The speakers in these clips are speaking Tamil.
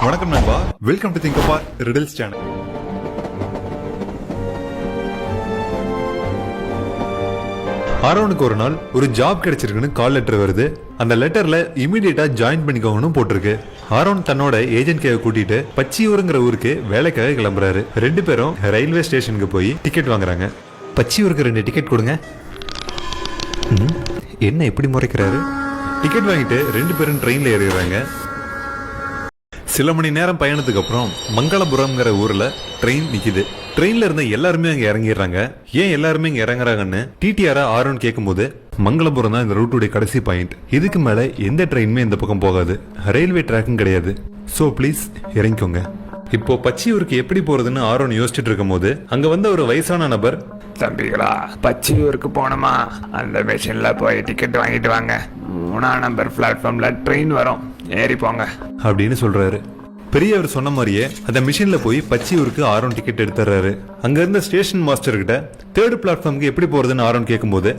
வணக்கம் நண்பா, welcome to think apart riddles channel. ஆரோனுக்கு ஒரு நாள் ஒரு ஜாப் கிடைச்சிருக்குன்னு கால் லெட்டர் வருது. அந்த லெட்டர்ல இமீடியட்டா ஜாயின் பண்ணிக்கோங்கன்னு போட்டிருக்கு. ஆரோன் தன்னோட ஏஜென்ட் கேவை கூட்டிட்டு பச்சியூருங்கிற ஊருக்கு வேலைக்காக கிளம்புறாரு. ரெண்டு பேரும் ரயில்வே ஸ்டேஷனுக்கு போய் டிக்கெட் வாங்குறாங்க. பச்சியூருக்கு 2 டிக்கெட் கொடுங்க. என்ன எப்படி முறைக்கிறாரு? டிக்கெட் வாங்கிட்டு 2 பேரும் ட்ரெயின்ல ஏறிடுறாங்க. சில மணி நேரம் பயணத்துக்கு அப்புறம் மங்களபுரம்ங்கிற ஊர்ல ட்ரெயின் நிக்குது. ட்ரெயின்ல இருந்த எல்லாருமே அங்க இறங்கிடுறாங்க. ஏன் எல்லாருமே இங்க இறங்குறாங்கன்னு டிடிஆர் ஆரோன் கேட்கும்போது, மங்களபுரம் தான் இந்த ரூட்டுடைய கடைசி பாயிண்ட். இதுக்கு மேல எந்த ட்ரெயினுமே இந்த பக்கம் போகாது, ரயில்வே ட்ராக்கும் கிடையாது. சோ ப்ளீஸ் இறங்கிக்கோங்க. இப்போ பச்சியூருக்கு எப்படி போறதுன்னு ஆரோன் யோசிச்சுட்டு இருக்கும் போது அங்க வந்த ஒரு வயசான நபர், தம்பிகளா, பச்சியூருக்கு போனோமா, அந்த மிஷின்ல போய் டிக்கெட் வாங்கிட்டு வாங்க. 3ஆம் நம்பர் பிளாட்ஃபார்ம்ல ட்ரெயின் வரும், ஏறி போங்க அப்படின்னு சொல்றாரு. பெரியவர் சொன்ன மாதிரியே அந்த மிஷின்ல போய் பச்சியூருக்கு ஆரோன் டிக்கெட் எடுத்துறாரு. அங்க இருந்த ஸ்டேஷன் மாஸ்டர் கிட்ட 3rd பிளாட்ஃபார்முக்கு எப்படி போறதுன்னு ஆரோன் கேட்கும்போது,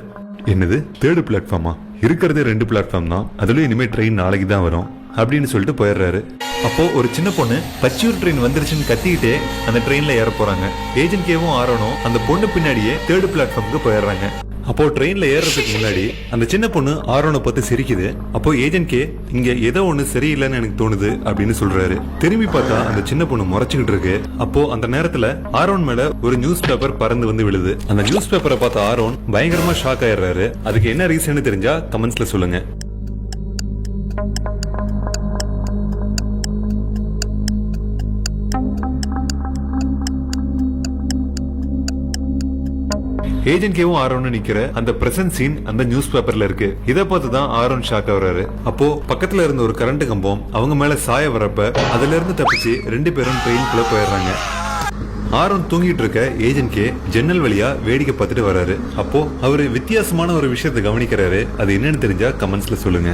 என்னது 3rd பிளாட்ஃபார்மா? இருக்கிறதே 2 பிளாட்ஃபார்ம் தான், அதுலயும் இனிமே ட்ரெயின் நாளைக்கு தான் வரும் அப்படின்னு சொல்லிட்டு போயிடுறாரு. அப்போ ஒரு சின்ன பொண்ணு பச்சியூர் ட்ரெயின் வந்துருச்சுன்னு கத்திக்கிட்டே அந்த ட்ரெயின்ல ஏற போறாங்க. ஏஜென்ட் கேவும் ஆரோனும் அந்த பொண்ணு பின்னாடியே 3rd பிளாட்ஃபார்முக்கு போயிடுறாங்க. அப்போ ட்ரெயின்ல ஏறதுக்கு முன்னாடி அந்த சின்ன பொண்ணு ஆரோனை பார்த்து சிரிக்குது. அப்போ ஏஜென்ட் கே, இங்க ஏதோ ஒண்ணு சரியில்லைன்னு எனக்கு தோணுது அப்படின்னு சொல்றாரு. திரும்பி பார்த்தா அந்த சின்ன பொண்ணு முறைச்சுக்கிட்டு இருக்கு. அப்போ அந்த நேரத்துல ஆரோன் மேல ஒரு நியூஸ் பேப்பர் பறந்து வந்து விழுது. அந்த நியூஸ் பேப்பரை பார்த்த ஆரோன் பயங்கரமா ஷாக் ஆயிடுறாரு. அதுக்கு என்ன ரீசன் தெரிஞ்சா கமெண்ட்ஸ்ல சொல்லுங்க. ஏஜென்ட் கேவும் ஆரோனும் நிக்கிற அந்த பிரசன்ட் சீன் அந்த நியூஸ் பேப்பர்ல இருக்கு. இதை பார்த்து தான் ஆரோன் ஷாக் ஆகுறாரு. அப்போ பக்கத்துல இருந்த ஒரு கரண்ட் கம்பம் அவங்க மேல சாய வரப்ப அதுல இருந்து தப்பிச்சு 2 பேரும் ட்ரெயின்குள்ள போயிடுறாங்க. ஆரோன் தூங்கிட்டு இருக்க ஏஜென்ட் கே ஜன்னல் வழியா வேடிக்கை பார்த்துட்டு வர்றாரு. அப்போ அவரு வித்தியாசமான ஒரு விஷயத்தை கவனிக்கிறாரு. அது என்னன்னு தெரிஞ்சா கமெண்ட்ஸ்ல சொல்லுங்க.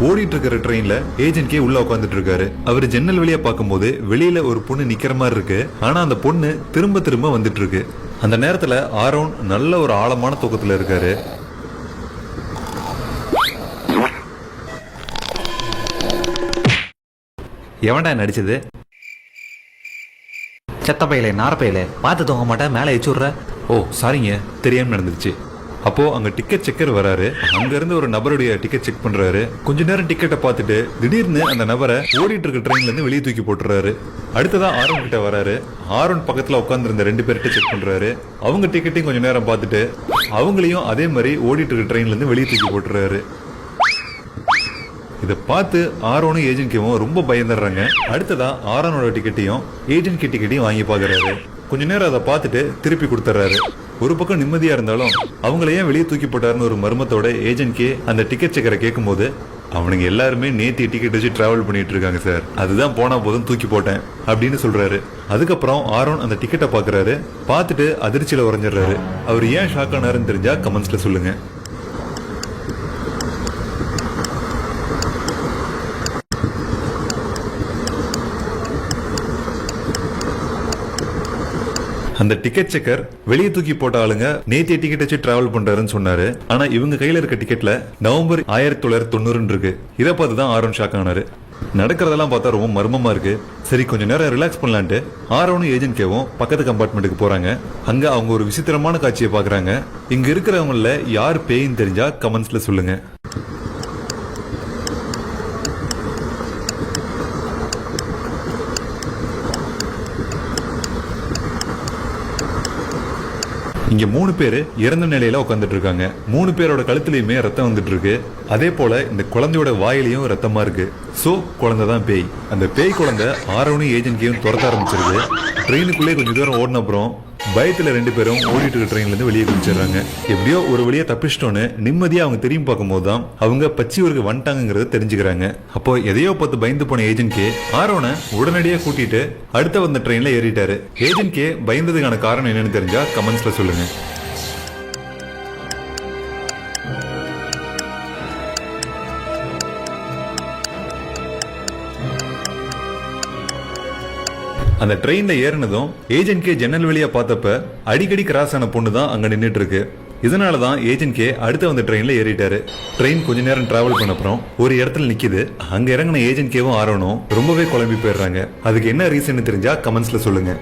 ஓடிட்டு இருக்கிற ட்ரெயின்ல ஏஜென்ட் கே உள்ள உட்காந்துட்டு இருக்காரு. அவரு ஜன்னல் வழியா பார்க்கும்போது வெளியில ஒரு பொண்ணு நிக்கிற மாதிரி இருக்கு. ஆனா அந்த பொண்ணு திரும்ப திரும்ப வந்துட்டு இருக்கு. அந்த நேரத்துல ஆரோன் நல்ல ஒரு ஆழமான தூக்கத்துல இருக்காரு. எவன்டா நடிச்சது? செத்த பையலே, நார பையலே, பார்த்து தூங்க மாட்டேன், மேலே வச்சுடுற. ஓ சாரிங்க, தெரியாம நடந்துருச்சு. அப்போ அங்க டிக்கெட் செக்கர் வராரு. அங்க இருந்து ஒரு நபருடைய டிக்கெட் செக் பண்றாரு. கொஞ்ச நேரம் டிக்கெட்டை பார்த்துட்டு திடீர்னு அந்த நபரை ஓடிட்டு இருக்க ட்ரெயின்ல இருந்து வெளியே தூக்கி போட்டுறாரு. அடுத்ததா ஆரோன் கிட்ட வராரு. ஆரோன் பக்கத்துல உட்கார்ந்து இருந்த 2 பேர்கிட்ட செக் பண்றாரு. அவங்க டிக்கெட்டையும் கொஞ்ச நேரம் பார்த்துட்டு அவங்களையும் அதே மாதிரி ஓடிட்டு இருக்க ட்ரெயின்ல இருந்து வெளியே தூக்கி போட்டுறாரு. இதை பார்த்து ஆரோனும் ஏஜென்ட் கேவும் ரொம்ப பயந்துடுறாங்க. அடுத்ததா ஆரோனோட டிக்கெட்டையும் ஏஜென்ட் கே டிக்கெட்டையும் வாங்கி பாக்குறாரு. கொஞ்ச நேரம் அதை பார்த்துட்டு திருப்பி கொடுத்துறாரு. ஒரு பக்கம் நிம்மதியா இருந்தாலும் அவங்கள ஏன் வெளியே தூக்கி போட்டாருன்னு ஒரு மர்மத்தோட ஏஜென்ட் கே அந்த டிக்கெட் செக்கரை கேட்கும் போது, அவனுங்க எல்லாருமே நேத்தி டிக்கெட் வச்சு டிராவல் பண்ணிட்டு இருக்காங்க சார், அதுதான் போனா போதும் தூக்கி போட்டேன் அப்படின்னு சொல்றாரு. அதுக்கப்புறம் ஆரோன் அந்த டிக்கெட்டை பாக்குறாரு. பார்த்துட்டு அதிர்ச்சியில உறைஞ்சிடுறாரு. அவர் ஏன் ஷாக் ஆனாருன்னு தெரிஞ்சா கமெண்ட்ஸ்ல சொல்லுங்க. அந்த டிக்கெட் செக்கர் வெளியே தூக்கி போட்ட ஆளுங்க நேத்திய டிக்கெட் வச்சு டிராவல் பண்றாருன்னு சொன்னாரு. ஆனா இவங்க கையில இருக்க டிக்கெட்ல நவம்பர் 1990 இருக்கு. இதை பார்த்து தான் ஆரோன் ஷாக் ஆனாரு. நடக்கிறதெல்லாம் பார்த்தா ரொம்ப மர்மமா இருக்கு. சரி, கொஞ்ச நேரம் ரிலாக்ஸ் பண்ணலான்ட்டு ஆரோனும் ஏஜென்ட் கேவும் பக்கத்து கம்பார்ட்மெண்ட்டுக்கு போறாங்க. அங்க அவங்க ஒரு விசித்திரமான காட்சியை பாக்குறாங்க. இங்க இருக்கிறவங்கள யார் பேயின்னு தெரிஞ்சா கமெண்ட்ஸ்ல சொல்லுங்க. இங்க 3 பேரு இறந்த நிலையில உட்காந்துட்டு இருக்காங்க. 3 பேரோட கழுத்துலயுமே ரத்தம் வந்துட்டு இருக்கு. அதே போல இந்த குழந்தையோட வாயிலையும் ரத்தமா இருக்கு. சோ குழந்தை தான் பேய். அந்த பேய் குழந்தை ஆரோனும் ஏஜென்ட் கேவும் துரத்த ஆரம்பிச்சிருக்கு. ட்ரெயினுக்குள்ளே கொஞ்சம் தூரம் ஓடின அப்புறம் பயத்துல 2 பேரும் ஓடிட்டு இருக்க ட்ரெயின்ல இருந்து வெளியே குதிச்சிடுறாங்க. எப்படியோ ஒரு வழியா தப்பிச்சிட்டோன்னு நிம்மதியா அவங்க திரும்பி பார்க்கும் போதுதான் அவங்க பச்சியூருக்கு வந்துட்டாங்கிறத தெரிஞ்சுக்கிறாங்க. அப்போ எதையோ பார்த்து பயந்து போன ஏஜென்ட் கே ஆரோனை உடனடியா கூட்டிட்டு அடுத்த வந்த ட்ரெயின்ல ஏறிட்டாரு. ஏஜென்ட் கே பயந்ததுக்கான காரணம் என்னன்னு தெரிஞ்சா கமெண்ட்ஸ்ல சொல்லுங்க. அந்த ட்ரெயின்ல ஏறினதும் ஏஜென்ட் கே ஜன்னல் வழியா பார்த்தப்ப அடிக்கடி கிராஸ் ஆன பொண்ணு தான் அங்க நின்னுட்டு இருக்கு. இதனாலதான் ஏஜென்ட் கே அடுத்து வந்த ட்ரெயின்ல ஏறிட்டாரு. ட்ரெயின் கொஞ்ச நேரம் டிராவல் பண்ண அப்புறம் ஒரு இடத்துல நிக்குது. அங்க இறங்கின ஏஜென்ட் கேவும் ஆரோனும் ரொம்பவே குழம்பி போயிடுறாங்க. அதுக்கு என்ன ரீசன் தெரிஞ்சா கமெண்ட்ஸ்ல சொல்லுங்க.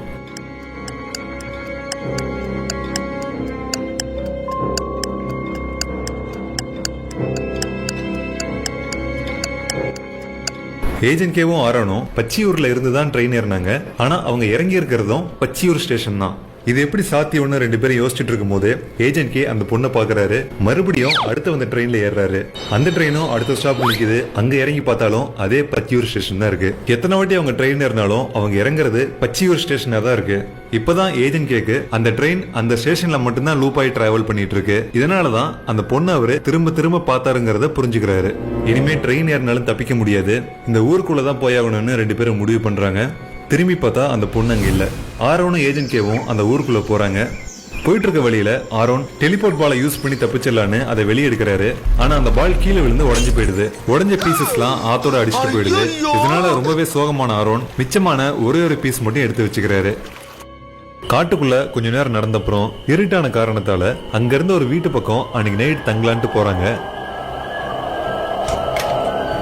ஏஜென்ட் கேவும் ஆரோனும் பச்சியூர்ல இருந்து தான் ட்ரெயின் ஏறினாங்க. ஆனா அவங்க இறங்கி இருக்கிறதும் பச்சியூர் ஸ்டேஷன் தான். இது எப்படி சாத்தியம்னு ரெண்டு பேரும் யோசிச்சுட்டு இருக்கும் போது ஏஜென்ட் கே அந்த பொண்ணை பாக்குறாரு. மறுபடியும் அடுத்து வந்த ட்ரெயின்ல ஏறாரு. அந்த ட்ரெயினும் அடுத்த ஸ்டாப் நிக்குது. அங்க இறங்கி பார்த்தாலும் அதே பச்சியூர் ஸ்டேஷன் தான் இருக்கு. எத்தனை வாட்டி அவங்க ட்ரெயின் ஏறினாலும் அவங்க இறங்குறது பச்சியூர் ஸ்டேஷனா தான் இருக்கு. இப்பதான் ஏஜென்ட் கேக்கு அந்த ட்ரெயின் அந்த ஸ்டேஷன்ல மட்டும்தான் லூப் ஆகி டிராவல் பண்ணிட்டு இருக்கு. இதனாலதான் அந்த பொண்ணு அவரு திரும்ப திரும்ப பார்த்தாருங்கிறத புரிஞ்சுக்கிறாரு. இனிமே ட்ரெயின் ஏறினாலும் தப்பிக்க முடியாது, இந்த ஊருக்குள்ளதான் போயாகணும்னு ரெண்டு பேரும் முடிவு பண்றாங்க. திரும்பி பார்த்தா அந்த பொண்ணு அங்க இல்ல. ஆரோனும் ஏஜென்ட் கேவும் அந்த ஊருக்குள்ள போறாங்க. போயிட்டு இருக்க வழியில ஆரோன் டெலிபோர்ட் பாலை யூஸ் பண்ணி தப்பிச்சிடலான்னு அதை வெளியே எடுக்கிறாரு. ஆனா அந்த பால் கீழே விழுந்து உடஞ்சு போயிடுது. உடஞ்ச பீசஸ் எல்லாம் ஆத்தோட அடிச்சுட்டு போயிடுது. இதனால ரொம்பவே சோகமான ஆரோன் மிச்சமான ஒரே ஒரு பீஸ் மட்டும் எடுத்து வச்சுக்கிறாரு. காட்டுக்குள்ள கொஞ்ச நேரம் நடந்தப்புறம் இருட்டான காரணத்தால அங்க இருந்த ஒரு வீட்டு பக்கம் அன்னைக்கு நைட் தங்கலான்ட்டு போறாங்க.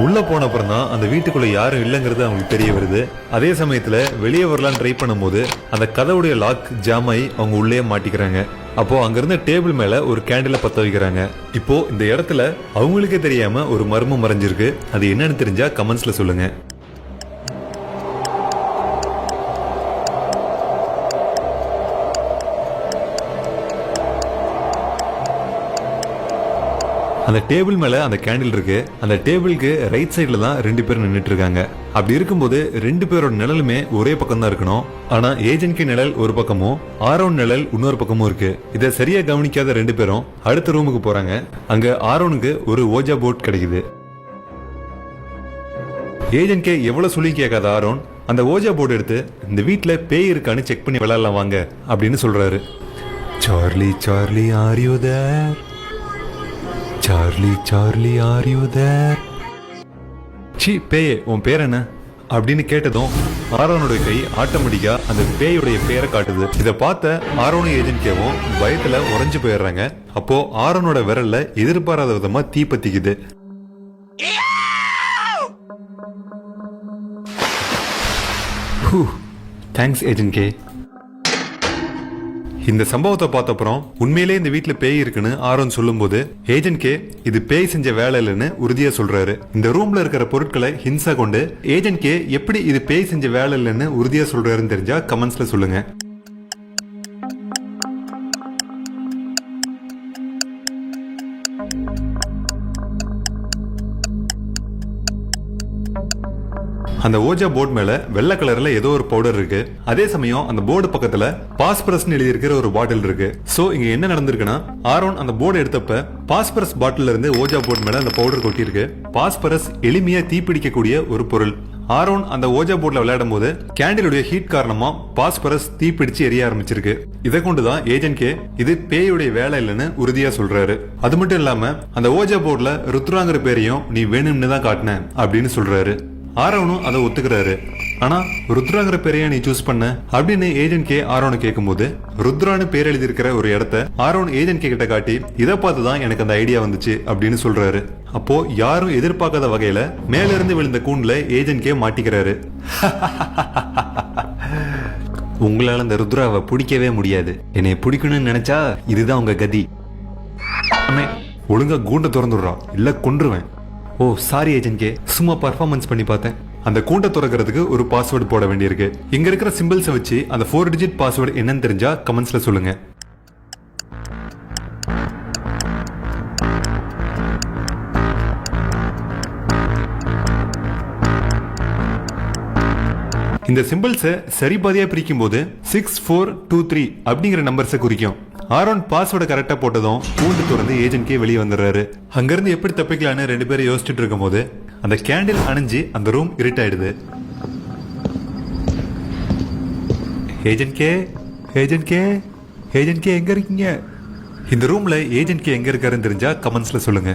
உள்ள போன அப்புறம் தான் அந்த வீட்டுக்குள்ள யாரும் இல்லைங்கிறது அவங்களுக்கு தெரிய வருது. அதே சமயத்துல வெளியே வரலான்னு ட்ரை பண்ணும்போது அந்த கதவுடைய லாக் ஜாம் ஆகி அவங்க உள்ளே மாட்டிக்கிறாங்க. அப்போ அங்க இருந்த டேபிள் மேல ஒரு கேண்டில பத்த வைக்கிறாங்க. இப்போ இந்த இடத்துல அவங்களுக்கே தெரியாம ஒரு மர்மம் மறைஞ்சிருக்கு. அது என்னன்னு தெரிஞ்சா கமெண்ட்ஸ்ல சொல்லுங்க. அந்த டேபிள் மேல அந்த கேண்டில் இருக்கு. அந்த டேபிளுக்கு ரைட் சைடுல தான் ரெண்டு பேரும் நின்றுட்டு இருக்காங்க. அப்படி இருக்கும்போது ரெண்டு பேரோட நிழலுமே ஒரே பக்கம் தான் இருக்கணும். ஆனா ஏஜென்ட் நிழல் ஒரு பக்கமும் ஆரோன் நிழல் இன்னொரு பக்கமும் இருக்கு. இதை சரியா கவனிக்காத ரெண்டு பேரும் அடுத்த ரூமுக்கு போறாங்க. அங்க ஆரோனுக்கு ஒரு ஓஜா போர்ட் கிடைக்குது. ஏஜென்ட் கே எவ்வளவு சொல்லி கேட்காத ஆரோன் அந்த ஓஜா போர்டு எடுத்து இந்த வீட்டுல பேய் இருக்கான்னு செக் பண்ணி விளையாடலாம் வாங்க அப்படின்னு சொல்றாரு. Charlie Charlie are you there? Charlie Charlie are you there? சி பேயே உன் பேர் என்ன அப்படின்னு கேட்டதும் ஆரோனுடைய கை ஆட்டோமேட்டிக்கா அந்த பேயுடைய பேரை காட்டுது. இதை பார்த்த ஆரோனும் ஏஜென்ட் கேவும் பயத்துல உறைஞ்சு போயிடுறாங்க. அப்போ ஆரோனோட விரல்ல எதிர்பாராத விதமா தீ பத்திக்குது. Thanks agent K. இந்த சம்பவத்தை பார்த்த அப்புறம் உண்மையிலே இந்த வீட்டுல பேய் இருக்குன்னு ஆரோன் சொல்லும் போது ஏஜென்ட் கே இது பேய் செஞ்ச வேலை இல்லைன்னு உறுதியா சொல்றாரு. இந்த ரூம்ல இருக்கிற பொருட்களை ஹின்ஸா கொண்டு ஏஜென்ட் கே எப்படி இது பேய் செஞ்ச வேலை இல்லைன்னு உறுதியா சொல்றாருன்னு தெரிஞ்சா கமெண்ட்ஸ்ல சொல்லுங்க. அந்த ஓஜா போர்டு மேல வெள்ளை கலர்ல ஏதோ ஒரு பவுடர் இருக்கு. அதே சமயம் அந்த போர்டு பக்கத்துல பாஸ்பரஸ் எழுதி இருக்கிற ஒரு பாட்டில் இருக்கு. சோ இங்க என்ன நடந்திருக்குன்னா ஆரோன் அந்த போர்டு எடுத்தப்ப பாஸ்பரஸ் பாட்டில இருந்து ஓஜா போர்டு மேல அந்த பவுடர் கொட்டி இருக்கு. பாஸ்பரஸ் எளிமையா தீப்பிடிக்கக்கூடிய ஒரு பொருள். ஆரோன் அந்த ஓஜா போர்ட்ல விளையாடும் போது கேண்டிலுடைய ஹீட் காரணமா பாஸ்பரஸ் தீப்பிடிச்சு எரிய ஆரம்பிச்சிருக்கு. இதை கொண்டுதான் ஏஜென்ட் கே இது பேயுடைய வேலை இல்லைன்னு உறுதியா சொல்றாரு. அது மட்டும் இல்லாம அந்த ஓஜா போர்ட்ல ருத்ராங்கிற பேரையும் நீ வேணும்னு தான் காட்டின அப்படின்னு சொல்றாரு. ஆரோனும் அதை ஒத்துக்கிறாரு. ஆனா ருத்ராங்கிற பேரையா நீ சூஸ் பண்ண அப்படின்னு ஏஜென்ட் கே ஆரோனை கேட்கும்போது ருத்ரான்னு பேர் எழுதி இருக்கிற ஒரு இடத்த ஆரோன் ஏஜென்ட் கே கிட்ட காட்டி இதை பார்த்துதான் எனக்கு அந்த ஐடியா வந்துச்சு அப்படின்னு சொல்றாரு. அப்போ யாரும் எதிர்பார்க்காத வகையில மேல இருந்து விழுந்த கூண்டுல ஏஜென்ட் கே மாட்டிக்கிறாரு. உங்களால அந்த ருத்ராவை பிடிக்கவே முடியாது. என்னை பிடிக்கணும்னு நினைச்சா இதுதான் உங்க கதி. ஒழுங்கா கூண்டை திறந்துடுறா இல்ல கொன்றுவேன். ஓ சாரி ஏஜென்ட் கே, சும்மா பர்ஃபார்மன்ஸ் பண்ணி பார்த்தேன். அந்த கூண்டை திறக்கிறதுக்கு ஒரு பாஸ்வேர்டு போட வேண்டியிருக்கு. இங்க இருக்கிற சிம்பிள்ஸை வச்சு அந்த 4 டிஜிட் பாஸ்வேர்டு என்னன்னு தெரிஞ்சா கமெண்ட்ஸ்ல சொல்லுங்க. இந்த சிம்பிள்ஸை சரி பாதியா பிரிக்கும் போது 6423 அப்படிங்கிற நம்பர்ஸை குறிக்கும். ஆரோன் பாஸ்வேர்டு கரெக்டா போட்டதும் கூண்டு திறந்து ஏஜென்ட் கே வெளியே வந்துடுறாரு. அங்கிருந்து எப்படி தப்பிக்கலான்னு ரெண்டு பேரும் யோசிச்சுட்டு இருக்கும் போது அந்த கேண்டில் அணைஞ்சு அந்த ரூம் இருட்டாயிடுது. Agent K, agent K, agent K எங்க இருக்கீங்க? இந்த ரூம்ல ஏஜென்ட் கே எங்க இருக்காருன்னு தெரிஞ்சா கமெண்ட்ஸ்ல சொல்லுங்க.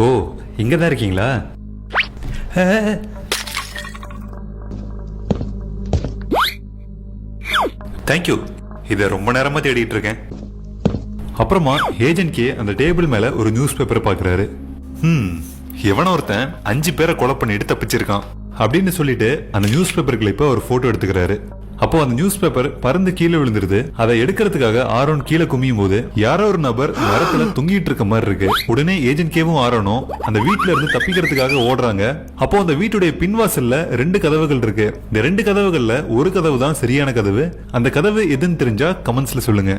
ஓ இங்க தான் இருக்கீங்களா? தேங்க்யூ. இதை ரொம்ப நேரமா தேடிட்டு இருக்கேன். அப்புறமா ஏஜென்ட் கே அந்த டேபிள் மேல ஒரு நியூஸ் பேப்பர் பாக்குறாரு. எவனோ ஒருத்தன் 5 பேரை கொலை பண்ணிட்டு தப்பிச்சிருக்கான் அப்படின்னு சொல்லிட்டு அந்த நியூஸ் பேப்பர் கிளிப்ப ஒரு போட்டோ எடுத்துக்கிறாரு. அப்போ அந்த நியூஸ் பேப்பர் பறந்து கீழே விழுந்துருது. அதை எடுக்கிறதுக்காக ஆரோன் கீழே குமியும் போது யாரோ ஒரு நபர் மரத்துல தொங்கிட்டு இருக்க மாதிரி இருக்கு. உடனே ஏஜென்ட் கேவும் ஆரோனும் அந்த வீட்டுல இருந்து தப்பிக்கிறதுக்காக ஓடுறாங்க. அப்போ அந்த வீட்டுடைய பின்வாசல்ல 2 கதவுகள் இருக்கு. இந்த 2 கதவுகள்ல ஒரு கதவு தான் சரியான கதவு. அந்த கதவு எதுன்னு தெரிஞ்சா கமெண்ட்ஸ்ல சொல்லுங்க.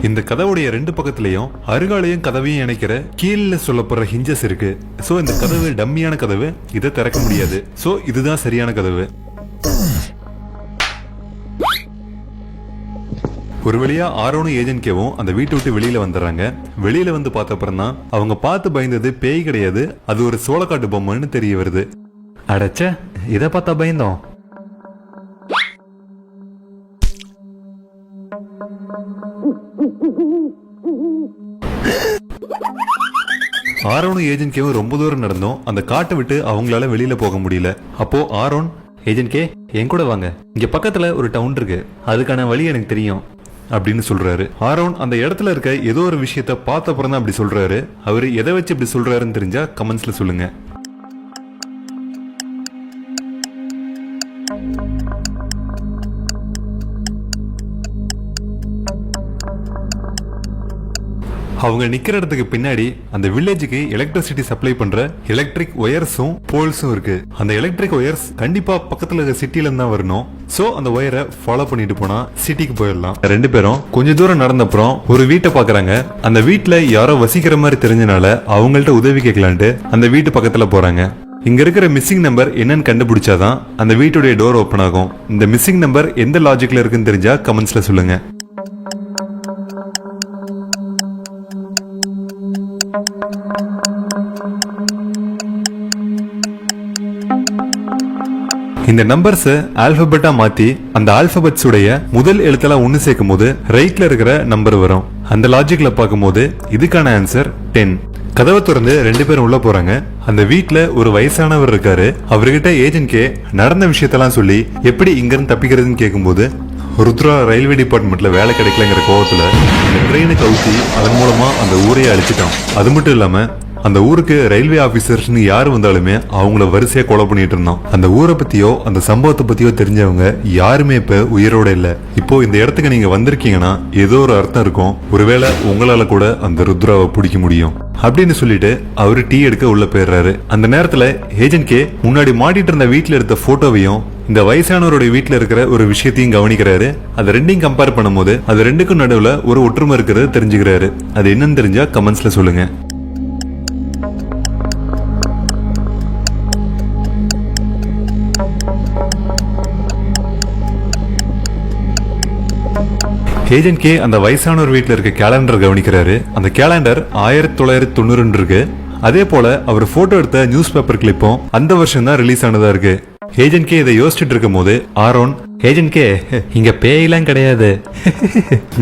இந்த கதவுடைய 2 பக்கத்திலையும் அருகாலையும் கதவையும் இணைக்கிற கீழே சொல்லப்படுற ஹிஞ்சஸ் இருக்கு. சோ இந்த கதவு டம்மியான கதவு, இதை திறக்க முடியாது. சோ இதுதான் சரியான கதவு. ஒரு வழியா ஆரோனும் ஏஜென்ட் கேவும் அந்த வீட்டை விட்டு வெளியில வந்துடுறாங்க. வெளியில வந்து பார்த்த அப்புறம் தான் அவங்க பார்த்து பயந்தது பேய் கிடையாது, அது ஒரு சோளக்காட்டு பொம்மைன்னு தெரிய வருது. அடச்சே, இதை பார்த்தா பயந்தோம். ஆரோனும் ஏஜென்ட் கேவும் ரொம்ப தூரம் நடந்தோம். அந்த காட்டை விட்டு அவங்களால வெளியில போக முடியல. அப்போ ஆரோன், ஏஜென்ட் கே என் கூட வாங்க, இங்க பக்கத்துல ஒரு டவுன் இருக்கு, அதுக்கான வழி எனக்கு தெரியும் அப்படின்னு சொல்றாரு. ஆரோன் அந்த இடத்துல இருக்க ஏதோ ஒரு விஷயத்த பார்த்த அப்புறம் தான் அப்படி சொல்றாரு. அவரு எதை வச்சு இப்படி சொல்றாருன்னு தெரிஞ்சா கமெண்ட்ஸ்ல சொல்லுங்க. அவங்க நிக்கிற இடத்துக்கு பின்னாடி அந்த வில்லேஜுக்கு எலக்ட்ரிசிட்டி சப்ளை பண்ற எலக்ட்ரிக் ஒயர்ஸும் போல்ஸும் இருக்கு. அந்த எலக்ட்ரிக் ஒயர்ஸ் கண்டிப்பா பக்கத்துல இருக்க சிட்டில இருந்தா வரணும். சோ அந்த ஒயரை ஃபாலோ பண்ணிட்டு போனா சிட்டிக்கு போயிடலாம். 2 பேரும் கொஞ்ச தூரம் நடந்த அப்புறம் ஒரு வீட்டை பாக்குறாங்க. அந்த வீட்டுல யாரோ வசிக்கிற மாதிரி தெரிஞ்சனால அவங்கள்ட்ட உதவி கேட்கலான்ட்டு அந்த வீட்டு பக்கத்துல போறாங்க. இங்க இருக்கிற மிஸ்ஸிங் நம்பர் என்னன்னு கண்டுபிடிச்சாதான் அந்த வீட்டுடைய டோர் ஓபன் ஆகும். இந்த மிஸ்ஸிங் நம்பர் எந்த லாஜிக்ல இருக்குன்னு தெரிஞ்சா கமெண்ட்ஸ்ல சொல்லுங்க. இந்த நம்பர்ஸ் ஆல்பபெட்டா மாத்தி அந்த ஆல்பபெட்ஸ் உடைய முதல் எழுத்தெல்லாம் ஒன்னு சேர்க்கும் போது ரைட்ல இருக்கிற நம்பர் வரும். அந்த லாஜிக்ல பார்க்கும்போது இதுக்கான ஆன்சர் 10. கதவை திறந்து 2 பேரும் உள்ள போறாங்க. அந்த வீட்டுல ஒரு வயசானவர் இருக்காரு. அவர்கிட்ட ஏஜென்ட் கே நடந்த விஷயத்தெல்லாம் சொல்லி எப்படி இங்க இருந்து தப்பிக்கிறதுன்னு கேட்கும்போது, ருத்ரா ரயில்வே டிபார்ட்மெண்ட்ல வேலை கிடைக்கலங்கிற கோவத்துல அந்த ட்ரெயினை கவுத்தி அதன் மூலமா அந்த ஊரையே அழிச்சிட்டான். அது மட்டும் இல்லாம அந்த ஊருக்கு ரயில்வே ஆபீசர்ஸ்னு யாரு வந்தாலுமே அவங்கள வரிசையா கொலை பண்ணிட்டு இருந்தான். அந்த ஊரை பத்தியோ அந்த சம்பவத்தை பத்தியோ தெரிஞ்சவங்க யாருமே இப்ப உயிரோட இல்ல. இப்போ இந்த இடத்துக்கு நீங்க வந்திருக்கீங்கன்னா ஏதோ ஒரு அர்த்தம் இருக்கும். ஒருவேளை உங்களால கூட அந்த ருத்ராவை பிடிக்க முடியும் அப்படின்னு சொல்லிட்டு அவரு டீ எடுக்க உள்ள போயிடுறாரு. அந்த நேரத்துல ஏஜென்ட் கே முன்னாடி மாட்டிட்டு இருந்த வீட்டுல எடுத்த போட்டோவையும் இந்த வயசானவருடைய வீட்டுல இருக்கிற ஒரு விஷயத்தையும் கவனிக்கிறாரு. அது ரெண்டையும் கம்பேர் பண்ணும்போது அது ரெண்டுக்கும் நடுவுல ஒரு ஒற்றுமை இருக்கிறது தெரிஞ்சுக்கிறாரு. அது என்னன்னு தெரிஞ்சா கமெண்ட்ஸ்ல சொல்லுங்க. ஏஜென்ட் கே அந்த வயசானவர் வீட்டுல இருக்க கேலண்டர் கவனிக்கிறாரு. அந்த கேலண்டர் 1992 இருக்கு. அதே போல அவர் போட்டோ எடுத்த நியூஸ் பேப்பர் கிளிப்பும் அந்த வருஷம் தான் ரிலீஸ் ஆனதா இருக்கு. ஏஜென்ட் கே இதை யோசிச்சுட்டு இருக்கும் போது ஆரோன், ஏஜென்ட் கே இங்க பேயெல்லாம் கிடையாது,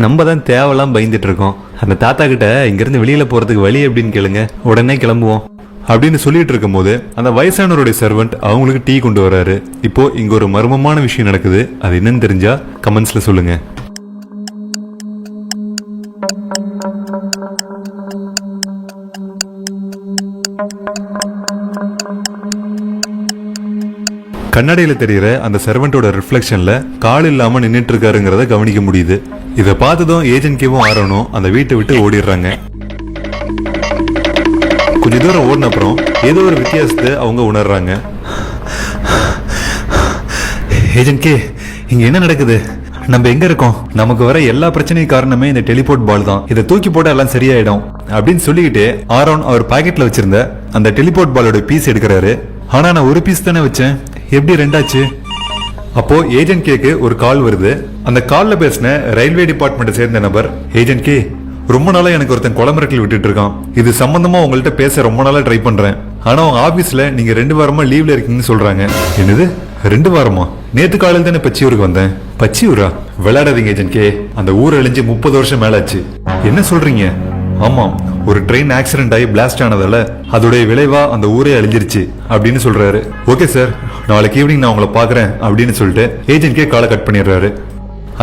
நம்ம தான் தேவையெல்லாம் பயந்துட்டு இருக்கோம். அந்த தாத்தா கிட்ட இங்க இருந்து வெளியில போறதுக்கு வழி எப்படின்னு கேளுங்க, உடனே கிளம்புவோம் அப்படின்னு சொல்லிட்டு இருக்கும் போது அந்த வயசானவருடைய சர்வெண்ட் அவங்களுக்கு டீ கொண்டு வராரு. இப்போ இங்க ஒரு மர்மமான விஷயம் நடக்குது. அது என்னன்னு தெரிஞ்சா கமெண்ட்ஸ்ல சொல்லுங்க. கண்ணாடியில தெரியற அந்த சர்வெண்டோட ரிஃப்ளெக்ஷன்ல கால் இல்லாம நின்னுட்டு இருக்காருங்கிறத கவனிக்க முடியுது. இதை பார்த்ததும் ஏஜென்ட் கேவும் ஆரோனும் அந்த வீட்டை விட்டு ஓடிடுறாங்க. கொஞ்ச தூரம் ஓடின அப்புறம் ஏதோ ஒரு வித்தியாசத்தை அவங்க உணர்றாங்க. ஏஜென்ட் கே இங்க என்ன நடக்குது? நம்ம எங்க இருக்கோம்? நமக்கு வர எல்லா பிரச்சனையும் காரணமே இந்த டெலிபோர்ட் பால் தான். இதை தூக்கி போட்டா எல்லாம் சரியாயிடும் அப்படின்னு சொல்லிக்கிட்டு ஆரோன் அவர் பாக்கெட்ல வச்சிருந்த அந்த டெலிபோர்ட் பாலோட பீஸ் எடுக்கிறாரு. ஆனா நான் ஒரு பீஸ் தானே வச்சேன், எப்படி 2 ஆச்சு? அப்போ ஏஜென்ட் கேக்கு ஒரு கால் வருது. அந்த கால்ல பேசின ரயில்வே டிபார்ட்மெண்ட் சேர்ந்த நபர், ஏஜென்ட் கே ரொம்ப நாளா எனக்கு ஒருத்தன் கொலமிரக்கல் விட்டுட்டு இருக்கான். இது சம்பந்தமா உங்கள்ட்ட பேச ரொம்ப நாளா ட்ரை பண்றேன். ஆனா உங்க ஆபீஸ்ல நீங்க 2 வாரமா லீவ்ல இருக்கீங்கன்னு சொல்றாங்க. என்னது 2 வாரமா? நேத்து காலையில் தானே பச்சியூருக்கு வந்தேன். பச்சியூரா? விளையாடாதீங்க ஏஜென்ட் கே, அந்த ஊர் அழிஞ்சு 30 வருஷம் மேலாச்சு. என்ன சொல்றீங்க? ஆமாம், ஒரு ட்ரெயின் ஆக்சிடென்ட் ஆகி பிளாஸ்ட் ஆனதால அதோடைய விளைவா அந்த ஊரே அழிஞ்சிருச்சு அப்படின்னு சொல்றாரு. ஓகே சார், நாளைக்கு ஈவினிங் நான் உங்களை பாக்குறேன் அப்படின்னு சொல்லிட்டு ஏஜென்ட் கே காலை கட் பண்ணிடுறாரு.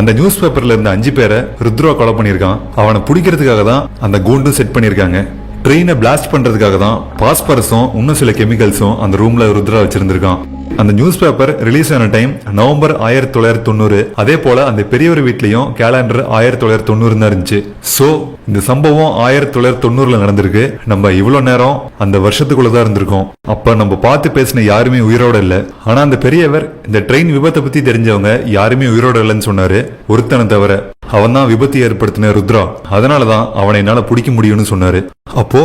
அந்த நியூஸ் பேப்பர்ல இருந்த 5 பேரை ருத்ரா கொலை பண்ணியிருக்கான். அவனை பிடிக்கிறதுக்காக தான் அந்த கூண்டும் செட் பண்ணியிருக்காங்க. ட்ரெயினை பிளாஸ்ட் பண்றதுக்காக தான் பாஸ்பரஸும் இன்னும் சில கெமிக்கல்ஸும் அந்த ரூம்ல ருத்ரா வச்சிருந்திருக்கான். அந்த நியூஸ் பேப்பர் ரிலீஸ் ஆன டைம் நவம்பர் 1990. அதே போல அந்த பெரியவர் வீட்லயும் கேலண்டர் 1990 தான் இருந்துச்சு. சோ இந்த சம்பவம் 1990 நடந்திருக்கு. நம்ம இவ்வளவு நேரம் அந்த வருஷத்துக்குள்ளதான் இருந்திருக்கோம். அப்ப நம்ம பார்த்து பேசின யாருமே உயிரோட இல்ல. ஆனா அந்த பெரியவர் இந்த ட்ரெயின் விபத்தை பத்தி தெரிஞ்சவங்க யாருமே உயிரோட இல்லைன்னு சொன்னாரு, ஒருத்தனை தவிர. அவன் தான் விபத்து ஏற்படுத்தின ருத்ரா. அதனாலதான் அவனை என்னால பிடிக்க முடியும்னு சொன்னாரு. அப்போ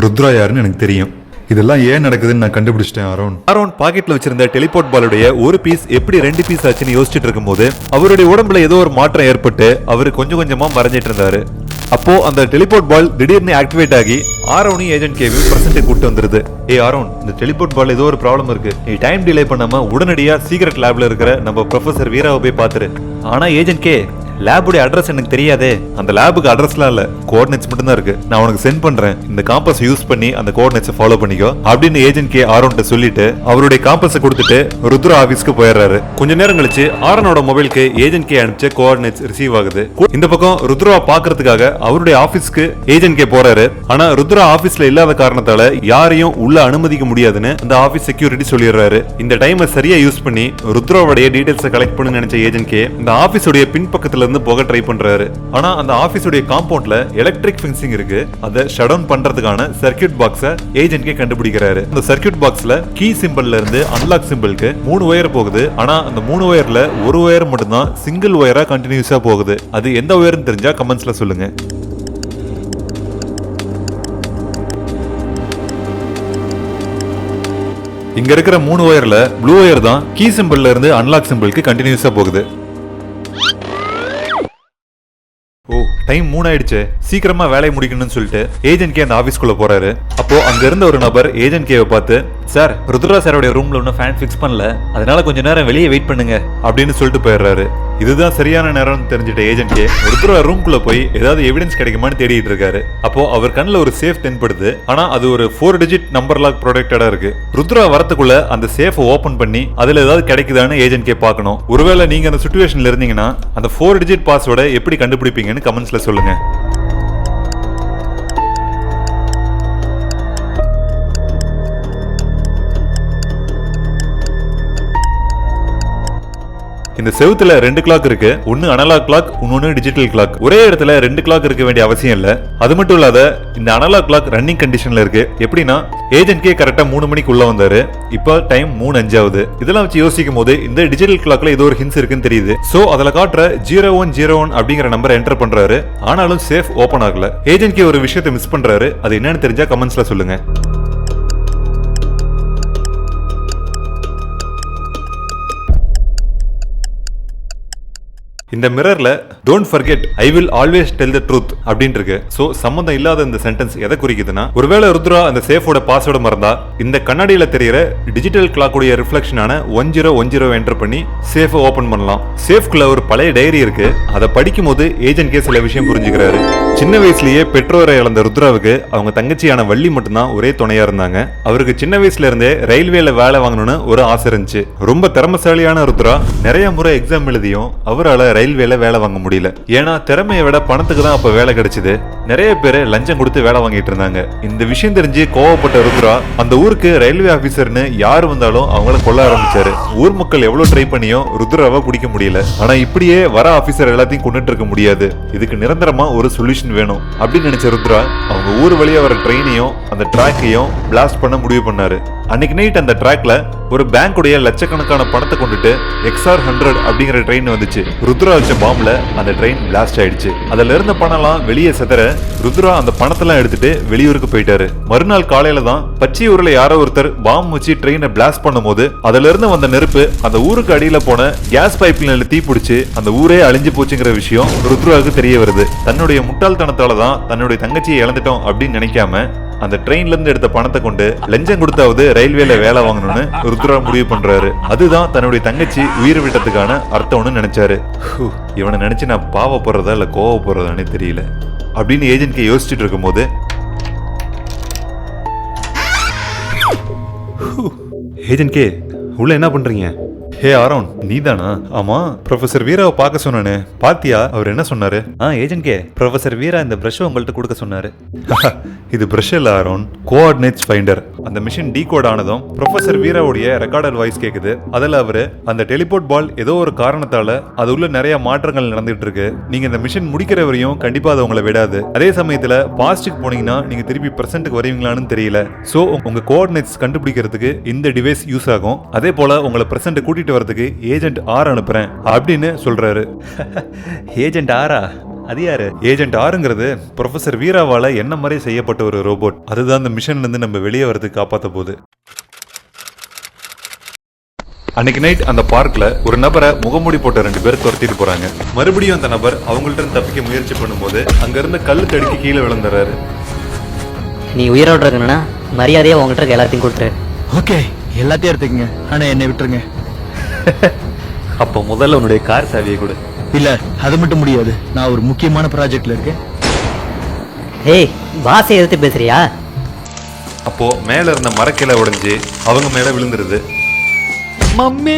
ருத்ரா யாருன்னு எனக்கு தெரியும். இதெல்லாம் ஏன் நடக்குதுன்னு நான் கண்டுபிடிச்சிட்டேன். ஆரோன் பாக்கெட்ல வச்சிருந்த டெலிபோர்ட் பாலுடைய ஒரு பீஸ் எப்படி 2 பீஸ் ஆச்சுன்னு யோசிச்சுட்டு இருக்கும்போது அவருடைய உடம்புல ஏதோ ஒரு மாற்றம் ஏற்பட்டு அவரு கொஞ்சம் கொஞ்சமா மறைஞ்சிட்டு இருந்தாரு. அப்போ அந்த டெலிபோர்ட் பால் திடீர்னு ஆக்டிவேட் ஆகி ஆரோனையும் ஏஜென்ட் கேவையும் பிரசன்ட் கூட்டு வந்துருது. ஆரோன், இந்த டெலிபோர்ட் பால் ஏதோ ஒரு ப்ராப்ளம் இருக்கு. நீ டைம் டிலே பண்ணாம உடனடியா சீக்ரெட் லேப்ல இருக்கிற நம்ம ப்ரொஃபசர் வீராவை போய் பாத்துரு. ஆனா ஏஜென்ட் கே, லேபுடைய அட்ரஸ் எனக்கு தெரியாதே. அந்த லேபுக்கு அட்ரஸ்லாம் இல்ல, கோஆர்டினேட்ஸ் மட்டும் தான் இருக்கு. நான் உனக்கு சென்ட் பண்றேன், இந்த காம்பஸ் யூஸ் பண்ணி அந்த கோஆர்டினேட்ஸ் ஃபாலோ பண்ணிக்கோ அப்படின்னு ஏஜென்ட் கே ஆரோன்ட்ட சொல்லிட்டு அவருடைய காம்பஸை கொடுத்துட்டு ருத்ரா ஆபீஸ்க்கு போயிடுறாரு. கொஞ்ச நேரம் கழிச்சு ஆரோனோட மொபைலுக்கு ஏஜென்ட் கே அனுப்பிச்ச கோஆர்டினேட்ஸ் ரிசீவ் ஆகுது. இந்த பக்கம் ருத்ராவை பாக்குறதுக்காக அவருடைய ஆபீஸ்க்கு ஏஜென்ட் கே போறாரு. ஆனா ருத்ரா ஆபீஸ்ல இல்லாத காரணத்தால யாரையும் உள்ள அனுமதிக்க முடியாதுன்னு அந்த ஆபீஸ் செக்யூரிட்டி சொல்லிடுறாரு. இந்த டைமை சரியா யூஸ் பண்ணி ருத்ராவுடைய டீடைல்ஸ் கலெக்ட் பண்ண நினைச்ச ஏஜென்ட் கே இந்த ஆபீஸோட பின்பக்கத்துல இருந்து போக ட்ரை பண்றாரு. ஆனா அந்த ஆபீஸோட காம்பவுண்ட்ல எலக்ட்ரிக் ஃபென்சிங் இருக்கு. அதை ஷட் டவுன் பண்றதுக்கான சர்க்யூட் பாக்ஸை ஏஜென்ட் கே கண்டுபிடிக்கிறாரு. அந்த சர்க்யூட் பாக்ஸ்ல கீ சிம்பிள்ல இருந்து அன்லாக் சிம்பிளுக்கு 3 ஒயர் போகுது. ஆனா அந்த 3 ஒயர்ல ஒரு ஒயர் மட்டும் தான் சிங்கிள் ஒயரா கண்டினியூஸா போகுது. அது எந்த ஒயர்னு தெரிஞ்சா கமெண்ட்ஸ்ல சொல்லுங்க. இங்க இருக்கிற 3 ஒயர்ல ப்ளூ ஒயர் தான் கீ சிம்பிள்ல இருந்து அன்லாக் சிம்பிளுக்கு கண்டினியூஸா போகுது. ஓ, டைம் 3 ஆயிடுச்சு, சீக்கிரமா வேலையை முடிக்கணும்னு சொல்லிட்டு ஏஜென்ட் கே அந்த ஆபீஸ்க்குள்ள போறாரு. அப்போ அங்க இருந்த ஒரு நபர் ஏஜென்ட் கேவை பார்த்து, சார், ருத்ரா சாரோட ரூம்ல ஒன்னும் ஃபேன் ஃபிக்ஸ் பண்ணல, அதனால கொஞ்ச நேரம் வெளியே வெயிட் பண்ணுங்க அப்படின்னு சொல்லிட்டு போயிடுறாரு. இதுதான் சரியான நேரம்னு தெரிஞ்சிட்ட ஏஜென்ட் கே ருத்ரா ரூம்குள்ள போய் ஏதாவது எவிடன்ஸ் கிடைக்குமான்னு தேடிட்டு இருக்காரு. அப்போ அவர் கண்ணுல ஒரு சேஃப் தென்படுது. ஆனா அது ஒரு 4 டிஜிட் நம்பர் லாக் ப்ரொடெக்டடா இருக்கு. ருத்ரா வரத்துக்குள்ள அந்த சேஃபை ஓபன் பண்ணி அதுல ஏதாவது கிடைக்குதான்னு ஏஜென்ட் கே பார்க்கணும். ஒருவேளை நீங்க அந்த சிச்சுவேஷன்ல இருந்தீங்கன்னா அந்த 4 டிஜிட் பாஸ்வேர்டை எப்படி கண்டுபிடிப்பீங்கன்னு கமெண்ட்ஸ்ல சொல்லுங்க. இந்த செவுத்துல 2 கிளாக் இருக்கு. ஒன்னு அனலாக் கிளாக், இன்னொன்னு டிஜிட்டல் கிளாக். ஒரே இடத்துல 2 கிளாக் இருக்க வேண்டிய அவசியம் இல்ல. அது மட்டும் இல்லாத இந்த அனலாக் கிளாக் ரன்னிங் கண்டிஷன்ல இருக்கு. எப்படின்னா ஏஜென்ட் கே கரெக்டா 3 மணிக்கு உள்ள வந்தாரு. இப்போ டைம் 3:05 ஆகுது. இதெல்லாம் வச்சு யோசிக்கும் போது இந்த டிஜிட்டல் கிளாக்ல ஏதோ ஒரு ஹின்ஸ் இருக்குன்னு தெரியுது. சோ அதுல காட்டுற 0101 அப்படிங்கிற நம்பரை என்டர் பண்றாரு. ஆனாலும் சேஃப் ஓபன் ஆகல. ஏஜென்ட் கே ஒரு விஷயத்தை மிஸ் பண்றாரு. அது என்னன்னு தெரிஞ்சா கமெண்ட்ஸ்ல சொல்லுங்க. இந்த மிரர்ல don't forget I will always tell the truth அப்படின்னு இருக்கு. சோ சம்பந்தம் இல்லாத இந்த சென்டென்ஸ் எதை குறிக்குதுன்னா, ஒருவேளை ருத்ரா அந்த சேஃபோட பாஸ்வேர்டை மறந்தா இந்த கண்ணாடியில தெரியற டிஜிட்டல் கிளாக்குடைய ரிஃப்ளெக்ஷனான 1010 என்டர் பண்ணி சேஃபை ஓபன் பண்ணலாம். சேஃப்குள்ள ஒரு பழைய டைரி இருக்கு. அதை படிக்கும் போது ஏஜென்ட் கே சில விஷயம் புரிஞ்சுக்கிறாரு. சின்ன வயசுலயே பெற்றோரை இழந்த ருத்ராவுக்கு அவங்க தங்கச்சியான வள்ளி மட்டும்தான் ஒரே துணையா இருந்தாங்க. அவருக்கு சின்ன வயசுல இருந்தே ரயில்வேல வேலை வாங்கணும்னு ஒரு ஆசை இருந்துச்சு. ரொம்ப திறமைசாலியான ருத்ரா நிறைய முறை எக்ஸாம் எழுதியும் அவரால் ரயில்வேல வேலை வாங்க முடியல. ஏன்னா திறமையை விட பணத்துக்கு தான் அப்ப வேலை கிடைச்சது. நிறைய பேரு லஞ்சம் கொடுத்து வேலை வாங்கிட்டு இருந்தாங்க. இந்த விஷயம் தெரிஞ்சு கோவப்பட்ட ருத்ரா அந்த ஊருக்கு ரயில்வே ஆபீசர்னு யாரு வந்தாலும் அவங்கள கொல்ல ஆரம்பிச்சாரு. ஊர் மக்கள் எவ்வளவு ட்ரை பண்ணியும் ருத்ராவை பிடிக்க முடியல. ஆனா இப்படியே வர ஆபீசர் எல்லாத்தையும் கொண்டுட்டு இருக்க முடியாது. இதுக்கு நிரந்தரமா ஒரு சொல்யூஷன் வேணும் அப்படின்னு நினைச்ச ருத்ரா அவங்க ஊர் வழியா வர ட்ரெயினையும் அந்த ட்ராக்கையும் பிளாஸ்ட் பண்ண முடிவு பண்ணாரு. அன்னைக்கு நைட் அந்த ட்ராக்ல ஒரு பேங்குடைய லட்சக்கணக்கான பணத்தை கொண்டுட்டு XR100 அப்படிங்கிற ட்ரெயின் வந்துச்சு. ருத்ரா வச்ச பாம்புல அந்த ட்ரெயின் பிளாஸ்ட் ஆயிடுச்சு. அதுல இருந்த பணம்லாம் வெளியே செதற ருத்ரா அந்த பணத்தெல்லாம் எடுத்துட்டு வெளியூருக்கு போயிட்டாரு. மறுநாள் காலையில தான் பச்சையூர்ல யாரோ ஒருத்தர் பாம்பு வச்சு ட்ரெயினை பிளாஸ்ட் பண்ணும்போது அதுல இருந்து வந்த நெருப்பு அந்த ஊருக்கு அடியில போன கேஸ் பைப்ல தீ பிடிச்சு அந்த ஊரே அழிஞ்சு போச்சுங்கிற விஷயம் ருத்ராவுக்கு தெரிய வருது. தன்னுடைய முட்டாள்தனத்தால தான் தன்னுடைய தங்கச்சியை இழந்துட்டோம் அப்படின்னு நினைக்காம அந்த ட்ரெயின்ல இருந்து எடுத்த பணத்தை கொண்டு லஞ்சம் கொடுத்தாவது ரயில்வேல வேலை வாங்கணும்னு ருத்ரா முடிவு பண்றாரு. அதுதான் தன்னுடைய தங்கச்சி உயிர் விட்டதுக்கான அர்த்தம்னு நினைச்சாரு. இவனை நினைச்சு நான் பாவப்படுறதா இல்ல கோவப்படுறதானே தெரியல அப்படின்னு ஏஜென்ட் கே யோசிச்சுட்டு இருக்கும் போது ஏஜென்ட் கே உள்ள என்ன பண்றீங்க? ஹே ஆரோன், நீதானா? ஆமா, ப்ரொஃபசர் வீராவை பார்க்க சொன்னானே, பாத்தியா அவர் என்ன சொன்னாரு? ஏஜென்ட் கே, ப்ரொஃபசர் வீரா இந்த பிரஷ் உங்கள்கிட்ட கொடுக்க சொன்னாரு. இது பிரஷ் இல்ல ஆரோன், கோஆர்டினேட்ஸ் ஃபைண்டர். அந்த மிஷின் டீகோட் ஆனதும் ப்ரொஃபசர் வீராவுடைய ரெக்கார்டர் வாய்ஸ் கேக்குது. அதுல அவரு அந்த டெலிபோர்ட் பால் ஏதோ ஒரு காரணத்தால அது உள்ள நிறைய மாற்றங்கள் நடந்துட்டு இருக்கு. நீங்க இந்த மிஷின் முடிக்கிற வரையும் கண்டிப்பா அது உங்களை விடாது. அதே சமயத்துல பாஸ்டுக்கு போனீங்கன்னா நீங்க திருப்பி பிரசன்ட்டுக்கு வருவீங்களான்னு தெரியல. சோ உங்க கோஆர்டினேட்ஸ் கண்டுபிடிக்கிறதுக்கு இந்த டிவைஸ் யூஸ் ஆகும். அதே போல உங்களை பிரசன்ட் கூட்டிட்டு வரதுக்கு ஏஜென்ட் ஆர் அனுப்புறேன் அப்படின்னு சொல்றாரு. ஏஜென்ட் ஆரா? அது யாரு? ஏஜென்ட் ஆறுங்கிறது ப்ரொஃபசர் வீராவால என்ன மாதிரி செய்யப்பட்ட ஒரு ரோபோட். அதுதான் அந்த மிஷன்ல இருந்து நம்ம வெளியே வரதுக்கு காப்பாத்த போகுது. அன்னைக்கு நைட் அந்த பார்க்ல ஒரு நபரை முகமூடி போட்ட 2 பேர் துரத்திட்டு போறாங்க. மறுபடியும் அந்த நபர் அவங்கள்ட்ட இருந்து தப்பிக்க முயற்சி பண்ணும்போது அங்க இருந்து கல்லு தடுக்கி கீழே விழுந்துறாரு. நீ உயிரோட இருக்கணும்னா மரியாதையா உங்ககிட்ட இருக்க எல்லாத்தையும் கொடுத்துரு. ஓகே, எல்லாத்தையும் எடுத்துக்கங்க, ஆனா என்னை விட்டுருங்க. அப்போ முதல்ல உன்னுடைய கார் சாவியை கொடு. இல்ல, அது மட்டும் முடியாது. நான் ஒரு முக்கியமான ப்ராஜெக்ட்ல இருக்கேன். ஏய், பாஸை எதிர்த்து பேசுறியா? அப்போ மேல இருந்த மரக்கிளை உடைஞ்சு அவங்க மேல விழுந்துருது. மம்மி,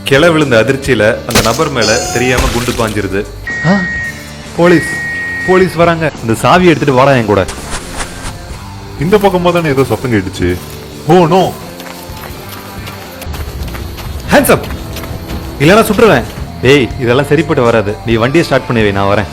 கிளை விழுந்த அதிர்ச்சியில அந்த நபர் மேல தெரியாம குண்டு பாஞ்சிருது. போலீஸ் போலீஸ் வராங்க. இந்த சாவியை எடுத்துட்டு வாடா என் கூட. இந்த பக்கமா தானே ஏதோ சத்தம் கேட்டுச்சு. ஓ நோ, ஹேண்ட்ஸ் அப், இல்லைன்னா சுட்டுருவேன். ஏய், இதெல்லாம் சரிப்பட்டு வராது. நீ வண்டியை ஸ்டார்ட் பண்ணி வை, நான் வரேன்.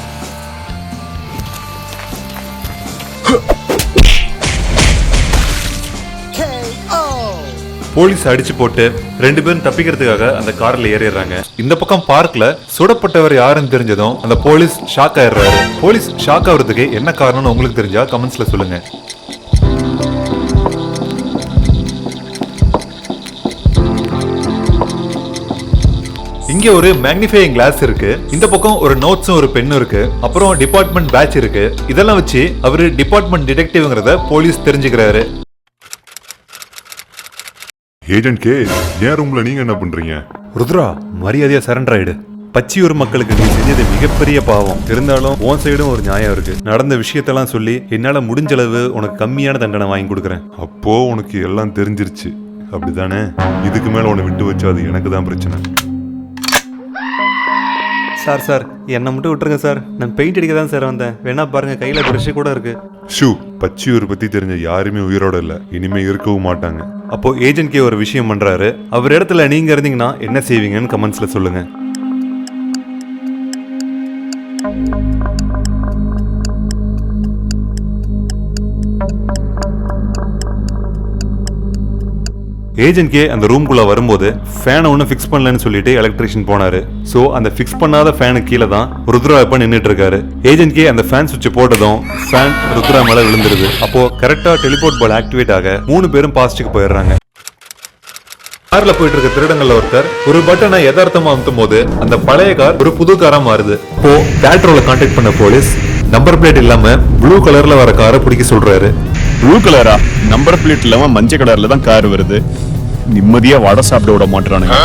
போலீஸ் அடிச்சு போட்டு 2 பேரும் தப்பிக்கிறதுக்காக அந்த கார்ல ஏறிடுறாங்க. இந்த பக்கம் பார்க்ல சுடப்பட்டவர் யாருன்னு தெரிஞ்சதும் அந்த போலீஸ் ஷாக் ஆயிடுறாரு. போலீஸ் ஷாக் ஆகுறதுக்கு என்ன காரணம்னு உங்களுக்கு தெரிஞ்சா கமெண்ட்ஸ்ல சொல்லுங்க. இங்க ஒரு மேக்னிஃபையிங் கிளாஸ் இருக்கு. இந்த பக்கம் ஒரு நோட்ஸும் ஒரு பென்னும் இருக்கு. அப்புறம் டிபார்ட்மெண்ட் பேட்ச் இருக்கு. இதெல்லாம் வச்சு அவரு டிபார்ட்மெண்ட் டிடெக்டிவ்ங்கிறத போலீஸ் தெரிஞ்சுக்கிறாரு. ஏஜென்ட் கே, ஏன் ரூம்ல நீங்க என்ன பண்றீங்க? ருத்ரா, மரியாதையா சரண்டர் ஆயிடு. பச்சியூர் மக்களுக்கு நீ செஞ்சது மிகப்பெரிய பாவம். இருந்தாலும் உன் சைடும் ஒரு நியாயம் இருக்கு. நடந்த விஷயத்தெல்லாம் சொல்லி என்னால முடிஞ்ச அளவு உனக்கு கம்மியான தண்டனை வாங்கி கொடுக்குறேன். அப்போ உனக்கு எல்லாம் தெரிஞ்சிருச்சு, அப்படிதானே? இதுக்கு மேல உன்னை விட்டு வச்சா அது எனக்கு தான் பிரச்சனை. சார் என்னை மட்டும் விட்டுருங்க சார். நான் பெயிண்ட் அடிக்க தான் சார் வந்தேன். வேணா பாருங்க, கையில பிரஷ் கூட இருக்கு. ஷூ, பச்சியூர் பத்தி தெரிஞ்ச யாருமே உயிரோட இல்ல, இனிமே இருக்கவும் மாட்டாங்க. அப்போ ஏஜென்ட் கே ஒரு விஷயம் பண்றாரு. அவர் இடத்துல நீங்க இருந்தீங்கன்னா என்ன செய்வீங்கன்னு கமெண்ட்ஸ்ல சொல்லுங்க. ஏஜென்ட் கே அந்த ரூம்குள்ள வரும்போது ஃபேனை ஒன்றும் ஃபிக்ஸ் பண்ணலன்னு சொல்லிட்டு எலக்ட்ரிஷியன் போனாரு. ஸோ அந்த ஃபிக்ஸ் பண்ணாத ஃபேனு கீழே தான் ருத்ரா இப்ப நின்றுட்டு இருக்காரு. ஏஜென்ட் கே அந்த ஃபேன் சுவிட்ச் போட்டதும் ஃபேன் ருத்ரா மேல விழுந்துருது. அப்போ கரெக்டா டெலிபோர்ட் பால் ஆக்டிவேட் ஆக 3 பேரும் பாஸ்டுக்கு போயிடுறாங்க. கார்ல போயிட்டு இருக்க திருடங்கள்ல ஒருத்தர் ஒரு பட்டனை யதார்த்தமா அமுத்தும் போது அந்த பழைய கார் ஒரு புது காரா மாறுது. இப்போ பேட்ரோல கான்டாக்ட் பண்ண போலீஸ் நம்பர் பிளேட் இல்லாம ப்ளூ கலர்ல வர காரை பிடிக்க சொல்றாரு. ப்ளூ கலரா? நம்பர் பிளேட் இல்லாம மஞ்சள் கலர்ல தான் கார் வருது. நிம்மதியா வடை சாப்பிட விட மாட்டானுங்க.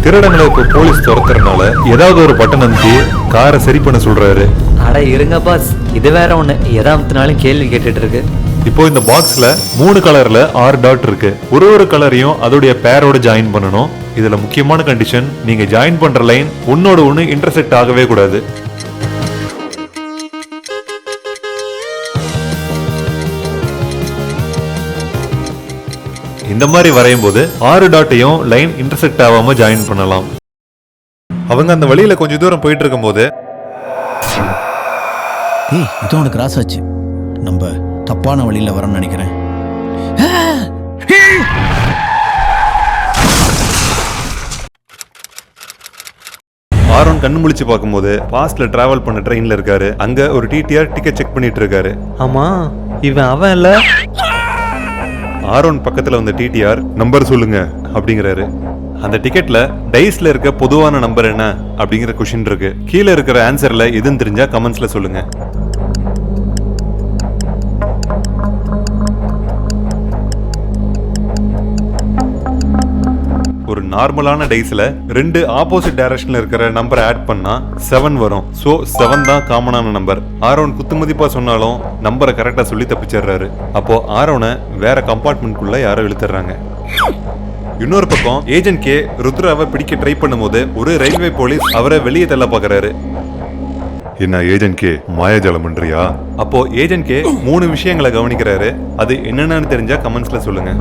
திருடங்களை இப்போ போலீஸ் துரத்துறதுனால ஏதாவது ஒரு பட்டன் அமுத்தி காரை சரி பண்ண சொல்றாரு. அட இருங்க பாஸ், இது வேற ஒண்ணு. எதாமத்தினாலும் கேள்வி கேட்டுட்டு இருக்கு. இப்போ இந்த பாக்ஸ்ல 3 கலர்ல 6 டாட் இருக்கு. ஒரு கலரையும் அதோடைய பேரோட ஜாயின் பண்ணணும். இதுல முக்கியமான கண்டிஷன், நீங்க ஜாயின் பண்ற லைன் ஒன்னோட ஒண்ணு இன்டர்செக்ட் ஆகவே கூடாது. இந்த மாதிரி வரையும் போது 6 டாட்டையும் லைன் இன்டர்செக்ட் ஆகாம ஜாயின் பண்ணலாம். அவங்க அந்த வழியில கொஞ்சம் தூரம் போயிட்டு இருக்கும் போது இது உனக்கு கிராஸ் ஆச்சு. நம்ம தப்பான வழியில வரணும்னு நினைக்கிறேன். ஆரோன் கண்ணு முழிச்சு பார்க்கும்போது பாஸ்ட்ல டிராவல் பண்ண ட்ரெயின்ல இருக்காரு. அங்க ஒரு டிடிஆர் டிக்கெட் செக் பண்ணிட்டு இருக்காரு. ஆமா, இவன் அவன் இல்ல. ஆரோன் பக்கத்துல வந்த டிடிஆர் நம்பர் சொல்லுங்க அப்படிங்கிறாரு. அந்த டிக்கெட்ல டைஸ்ல இருக்க பொதுவான நம்பர் என்ன அப்படிங்கிற கொஸ்டின் இருக்கு. கீழே இருக்கிற ஆன்சர்ல எதுன்னு தெரிஞ்சா கமெண்ட்ஸ்ல சொல்லுங்க. ஒரு நார்மலான டைஸ்ல 2 ஆப்போசிட் டைரக்ஷன்ல இருக்கிற நம்பரை ஆட் பண்ணா 7 வரும். சோ 7 தான் காமனான நம்பர். ஆரோன் குத்துமதிப்பா சொன்னாலும் நம்பரை கரெக்டா சொல்லி தப்பிச்சிடுறாரு. அப்போ ஆரோனை வேற கம்பார்ட்மெண்ட்குள்ள யாரோ இழுத்துறாங்க. இன்னொரு பக்கம் ஏஜென்ட் கே ருத்ராவை பிடிக்க ட்ரை பண்ணும்போது ஒரு ரயில்வே போலீஸ் அவரை வெளியே தள்ள பாக்குறாரு. என்ன ஏஜென்ட் கே மாயாஜாலம் பண்றியா? அப்போ ஏஜென்ட் கே 3 விஷயங்களை கவனிக்கிறாரு. அது என்னென்னு தெரிஞ்சா கமெண்ட்ஸ்ல சொல்லுங்க.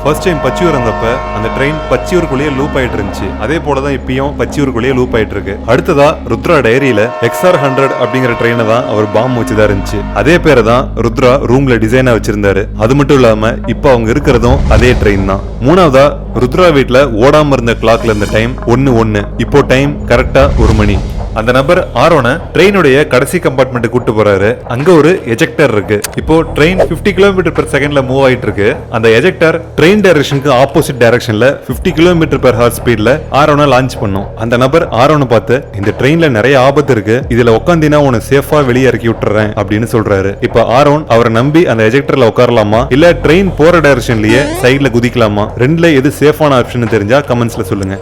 ஃபர்ஸ்ட் டைம் பச்சியூர் வந்தப்ப அந்த ட்ரெயின் பச்சியூருக்குள்ளேயே லூப் ஆயிட்டு இருந்துச்சு. அதே போலதான் இப்பயும் பச்சியூருக்குள்ளேயே லூப் ஆயிட்டு இருக்கு. அடுத்ததா ருத்ரா டைரியில XR100 அப்படிங்கிற ட்ரெயினை தான் அவர் பாம் வச்சுதான் இருந்துச்சு. அதே பேரை தான் ருத்ரா ரூம்ல டிசைனா வச்சிருந்தாரு. அது மட்டும் இல்லாம இப்ப அவங்க இருக்கிறதும் அதே ட்ரெயின் தான். மூணாவதா ருத்ரா வீட்ல ஓடாம இருந்த கிளாக்ல இருந்த டைம் 1:01. இப்போ டைம் கரெக்டா 1 மணி. அந்த நபர் ஆரோனை ட்ரெயினுடைய கடைசி கம்பார்ட்மெண்ட் கூட்டு போறாரு. அங்க ஒரு எஜெக்டர் இருக்கு. இப்போ ட்ரெயின் 50 km/s மூவ் ஆயிட்டு இருக்கு. அந்த எஜெக்டர் ட்ரெயின் டைரக்ஷனுக்கு ஆப்போசிட் டைரக்ஷன்ல 50 km/h ஸ்பீட்ல ஆரோனை லான்ச் பண்ணும். அந்த நபர் ஆரோனை பார்த்து இந்த ட்ரெயின்ல நிறைய ஆபத்து இருக்கு, இதுல உட்காந்தினா உன்னை சேஃபா வெளியே இறக்கி விட்டுறேன் அப்படின்னு சொல்றாரு. இப்ப ஆரோன் அவரை நம்பி அந்த எஜெக்டர்ல உட்காரலாமா இல்ல ட்ரெயின் போற டைரக்ஷன்லயே சைட்ல குதிக்கலாமா? ரெண்டுல எது சேஃபான ஆப்ஷன் தெரிஞ்சா கமெண்ட்ஸ்ல சொல்லுங்க.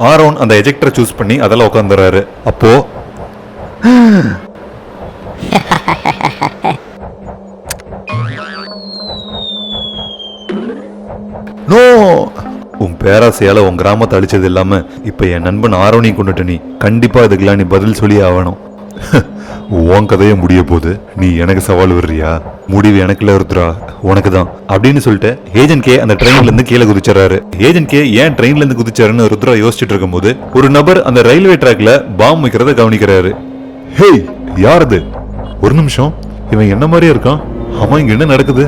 ஆரோன் அந்த எஜெக்டரை சூஸ் பண்ணி அதில் உட்காந்துறாரு. அப்போ நோ, உன் பேராசையால உன் கிராமத்தை அழிச்சது இல்லாம இப்ப என் நண்பன் ஆரோனையும் கொண்டுட்ட. நீ கண்டிப்பா இதுக்கெல்லாம் நீ பதில் சொல்லி ஆகணும். உன் கதையே முடிய போது நீ எனக்கு சவால் விடுறியா? முடிவு எனக்கு இல்ல ருத்ரா, உனக்கு தான் அப்படின்னு சொல்லிட்டு ஏஜென்ட் கே அந்த ட்ரெயின்ல இருந்து கீழே குதிச்சாரு. ஏஜென்ட் கே ஏன் ட்ரெயின்ல இருந்து குதிச்சாருன்னு ருத்ரா யோசிச்சுட்டு இருக்கும் போது ஒரு நபர் அந்த ரயில்வே ட்ராக்ல பாம் வைக்கிறத கவனிக்கிறாரு. ஹேய், யார் அது? ஒரு நிமிஷம், இவன் என்ன மாதிரியே இருக்கான். ஆமா, இங்க என்ன நடக்குது?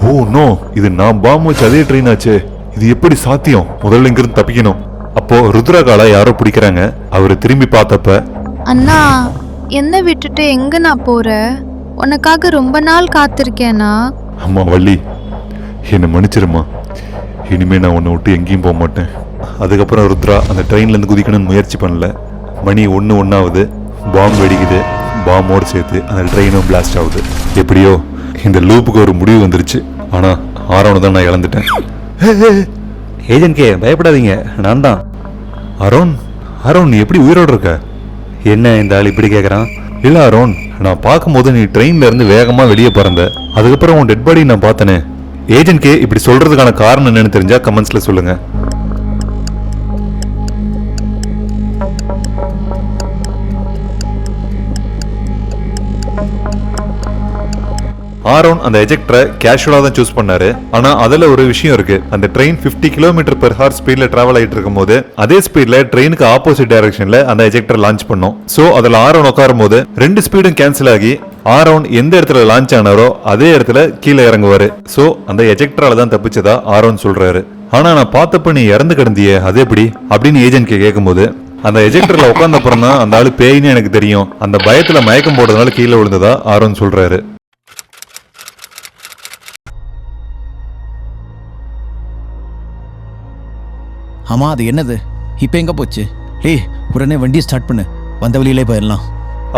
ஓ நோ, இது நான் பாம் வச்ச அதே ட்ரெயின் ஆச்சு. இது எப்படி சாத்தியம்? முதல்ல இங்கிருந்து தப்பிக்கணும். அப்போ ருத்ரா காலை யாரோ பிடிக்கிறாங்க. அவரு திரும்பி பார்த்தப்ப, அண்ணா என்ன விட்டுட்டு எங்க நான் போறேன்? உனக்காக ரொம்ப நாள் காத்திருக்கேனா? அம்மா வள்ளி, என்னை மன்னிச்சிருமா. இனிமே நான் உன்னை விட்டு எங்கேயும் போக மாட்டேன். அதுக்கப்புறம் ருத்ரா அந்த ட்ரெயின்ல இருந்து குதிக்கணும்னு முயற்சி பண்ணல. மணி 1:01 பாம் வெடிக்குது. பாம்போடு சேர்த்து அந்த ட்ரெயினும் பிளாஸ்ட் ஆகுது. எப்படியோ இந்த லூப்புக்கு ஒரு முடிவு வந்துருச்சு. ஆனா ஆரோனை தான் நான் இழந்துட்டேன். ஏஜென்ட் கே, பயப்படாதீங்க, நான் தான் அரோன். அரோன், நீ எப்படி உயிரோடு இருக்க? என்ன இந்த ஆள் இப்படி கேட்குறான்? இல்ல அரோன், நான் பார்க்கும்போது நீ ட்ரெயின்ல இருந்து வேகமா வெளியே பறந்த. அதுக்கப்புறம் உன் டெட் பாடி நான் பார்த்தனே. ஏஜென்ட் கே இப்படி சொல்றதுக்கான காரணம் என்னன்னு தெரிஞ்சா கமெண்ட்ஸ்ல சொல்லுங்க. ஆரோன் அந்த எஜெக்டரை கேஷுவலா தான் சூஸ் பண்ணாரு. ஆனா அதுல ஒரு விஷயம் இருக்கு. அந்த ட்ரெயின் 50 km/h ஸ்பீட்ல டிராவல் ஆயிட்டு இருக்கும் போது அதே ஸ்பீட்ல ட்ரெயினுக்கு ஆப்போசிட் டைரக்ஷன்ல அந்த எஜெக்டர் லான்ச் பண்ணும். சோ அதுல ஆரோன் உட்காரும் போது 2 ஸ்பீடும் கேன்சல் ஆகி ஆரோன் எந்த இடத்துல லான்ச் ஆனாரோ அதே இடத்துல கீழே இறங்குவாரு. சோ அந்த எஜெக்டரால தான் தப்பிச்சதா ஆரோன் சொல்றாரு. ஆனா நான் பார்த்தப்ப நீ இறந்து கிடந்தியே, அது எப்படி அப்படின்னு ஏஜென்ட் கேட்கும்போது, அந்த எஜெக்டர்ல உட்கார்ந்த அப்புறம் தான் அந்த ஆளு பேயின்னு எனக்கு தெரியும். அந்த பயத்துல மயக்கம் போடுறதுனால கீழே விழுந்ததா ஆரோன் சொல்றாரு. ஆமா, அது என்னது? இப்போ எங்க போச்சு? டேய், உடனே வண்டியை ஸ்டார்ட் பண்ணு, வந்த வழியிலே போயிடலாம்.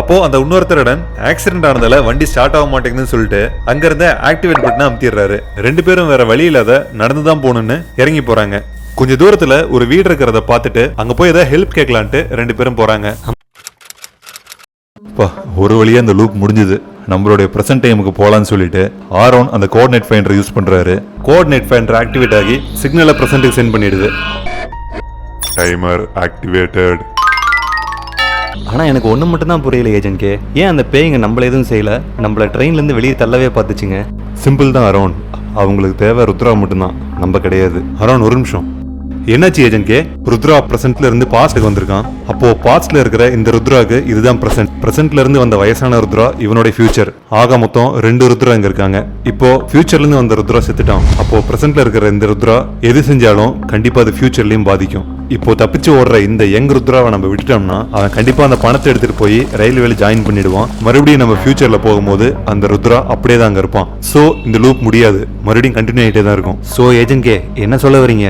அப்போ அந்த இன்னொருத்தருடன் ஆக்சிடென்ட் ஆனதால வண்டி ஸ்டார்ட் ஆக மாட்டேங்குதுன்னு சொல்லிட்டு அங்க இருந்த ஆக்டிவேட் பட்டனை அமுத்திடுறாரு. 2 பேரும் வேற வழி இல்லாத நடந்துதான் போகணும்னு இறங்கி போறாங்க. கொஞ்ச தூரத்துல ஒரு வீடு இருக்கிறத பார்த்துட்டு அங்க போய் ஏதாவது ஹெல்ப் கேட்கலான்ட்டு 2 பேரும் போறாங்க. ஒரு வழியா அந்த லூப் முடிஞ்சது. நம்மளுடைய பிரசன்ட் டைமுக்கு போலான்னு சொல்லிட்டு ஆரோன் அந்த கோஆர்டினேட் ஃபைண்டர் யூஸ் பண்றாரு. கோஆர்டினேட் ஃபைண்டர் ஆக்டிவேட் ஆகி சிக்னலை பிரசன்ட்டுக்கு சென்ட் பண்ணிடுது. Timer activated. ஆனா எனக்கு ஒண்ணு மட்டும் தான் புரியல ஏஜென்ட் கே, ஏன் அந்த பேய்ங்க நம்மள எதுவும் செய்யல, நம்மள ட்ரெயின்ல இருந்து வெளியே தள்ளவே பார்த்துச்சுங்க. சிம்பிள் தான் அரோன், அவங்களுக்கு தேவை ருத்ரா மட்டும்தான், நம்ம கிடையாது. அரோன் ஒரு நிமிஷம், என்னாச்சு ஏஜென்ட் கே? ருத்ரா பிரசன்ட்ல இருந்து பாஸ்ட்க்கு வந்திருக்கான். அப்போ பாஸ்ட்ல இருக்கிற இந்த ருத்ராக்கு இதுதான் பிரசன்ட். பிரசன்ட்ல இருந்து வந்த வயசான ருத்ரா இவனுடைய ஃபியூச்சர். ஆக மொத்தம் 2 ருத்ரா இங்க இருக்காங்க. இப்போ ஃபியூச்சர்ல இருந்து வந்த ருத்ரா செத்துட்டான். அப்போ பிரசன்ட்ல இருக்கிற இந்த ருத்ரா எது செஞ்சாலும் கண்டிப்பா அது ஃபியூச்சர்லயும் பாதிக்கும். இப்போ தப்பிச்சு ஓடுற இந்த யங் ருத்ராவை நம்ம விட்டுட்டோம்னா அவன் கண்டிப்பா அந்த பணத்தை எடுத்துட்டு போய் ரயில்வேல ஜாயின் பண்ணிடுவான். மறுபடியும் நம்ம ஃபியூச்சர்ல போகும்போது அந்த ருத்ரா அப்படியே தான் அங்க இருப்பான். சோ இந்த லூப் முடியாது, மறுபடியும் கண்டினியூ ஆகிட்டே தான் இருக்கும். ஸோ ஏஜென்ட் கே என்ன சொல்ல வரீங்க?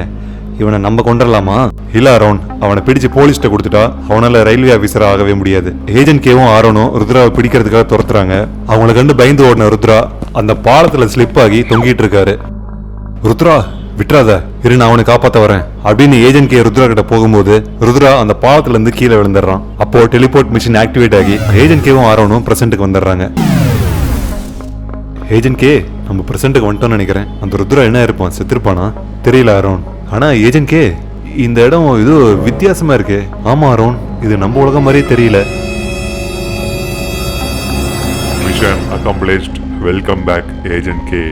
இவனை நம்ம கொண்டுடலாமா? இல்ல அரோன், அவனை பிடிச்சு போலீஸ்ட்ட கொடுத்துட்டா அவனால ரயில்வே ஆபீசரா ஆகவே முடியாது. ஏஜென்ட் கேவும் ஆரோனும் ருத்ராவை பிடிக்கிறதுக்காக துரத்துறாங்க. அவங்களை கண்டு பயந்து ஓடின ருத்ரா அந்த பாலத்துல ஸ்லிப் ஆகி தொங்கிட்டு இருக்காரு. ருத்ரா விட்டுறாத, இரு நான் அவனை காப்பாத்த வரேன் அப்படின்னு ஏஜென்ட் கே ருத்ரா கிட்ட போகும்போது ருத்ரா அந்த பாலத்துல இருந்து கீழே விழுந்துடுறான். அப்போ டெலிபோர்ட் மிஷின் ஆக்டிவேட் ஆகி ஏஜென்ட் கேவும் ஆரோனும் பிரசன்ட்டுக்கு வந்துடுறாங்க. ஏஜென்ட் கே, நம்ம பிரசன்ட்டுக்கு வந்துட்டோம்னு நினைக்கிறேன். அந்த ருத்ரா என்ன இருப்பான், செத்துருப்பானா தெரியல அரோன். ஆனா ஏஜென்ட் கே, இந்த இடம் இது வித்தியாசமா இருக்கு. ஆமா அரோன், இது நம்ம உலகம் மாதிரியே தெரியல. Mission accomplished. Welcome back agent K.